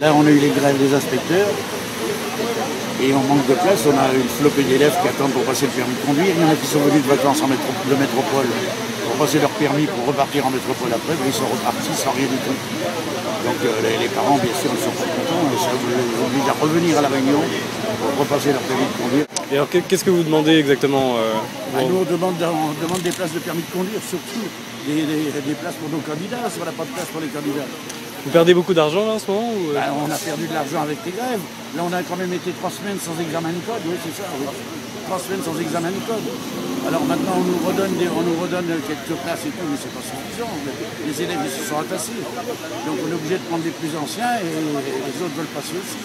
Là, on a eu les grèves des inspecteurs et on manque de place. On a une flopée d'élèves qui attendent pour passer le permis de conduire. Il y en a qui sont venus de vacances de métropole pour passer leur permis pour repartir en métropole après. Mais ils sont repartis sans rien du tout. Donc les parents, bien sûr, ne sont pas contents. Ça les oblige à revenir à la Réunion pour repasser leur permis de conduire. Et alors, qu'est-ce que vous demandez exactement Nous, on demande des places de permis de conduire, surtout des places pour nos candidats. Si on n'a pas de place pour les candidats. Vous perdez beaucoup d'argent là en ce moment ou... On a perdu de l'argent avec les grèves. Là, on a quand même été 3 semaines sans examen de code. Oui, c'est ça. Oui. 3 semaines sans examen de code. Alors maintenant, on nous redonne quelques places et tout, mais c'est pas suffisant. Les élèves, ils se sont entassés. Donc, on est obligé de prendre les plus anciens et les autres veulent passer aussi.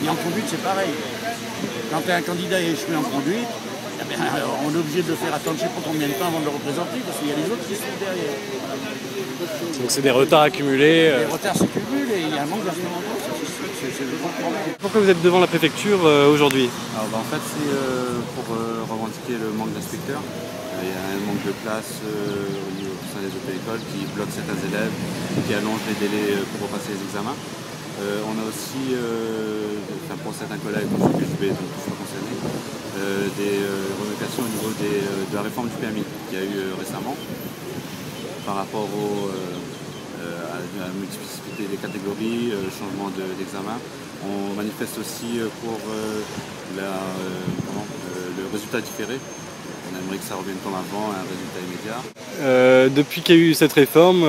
Et en conduite, c'est pareil. Quand un candidat est échoué en conduite, eh bien, on est obligé de le faire attendre je ne sais pas combien de temps avant de le représenter, parce qu'il y a les autres qui sont derrière. Donc c'est des retards accumulés. Les retards s'accumulent et il y a un manque d'instruments. C'est le grand problème. Pourquoi vous êtes devant la préfecture aujourd'hui? En fait, c'est pour revendiquer le manque d'inspecteurs. Il y a un manque de place au sein des auto-écoles qui bloque certains élèves, qui allonge les délais pour repasser les examens. On a aussi, pour certains collègues, je vais donc tous concerner, des revendications au niveau de la réforme du permis qu'il y a eu récemment par rapport à la multiplicité des catégories, changement d'examen. On manifeste aussi pour le résultat différé. On aimerait que ça revienne comme avant, un résultat immédiat. Depuis qu'il y a eu cette réforme,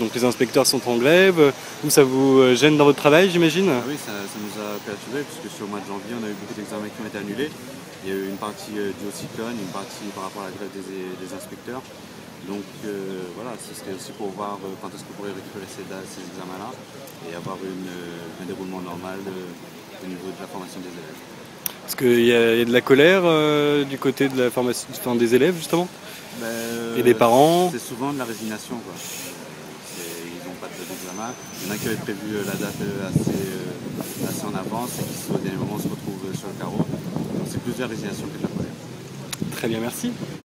donc les inspecteurs sont en grève, ça vous gêne dans votre travail, j'imagine? Oui, ça nous a perturbé puisque sur le mois de janvier, on a eu beaucoup d'examens qui ont été annulés. Il y a eu une partie due au cyclone, une partie par rapport à la grève des inspecteurs. Donc voilà, ce serait aussi pour voir quand est-ce qu'on pourrait récupérer ces examens-là et avoir un déroulement normal au niveau de la formation des élèves. Parce qu'il y a de la colère du côté de la formation des élèves justement et des parents. C'est souvent de la résignation, quoi. Ils n'ont pas de d'examen. Il y en a qui avaient prévu la date assez en avance et qui au dernier moment se retrouvent sur le carreau. Donc c'est plus de la résignation que de la colère. Très bien, merci.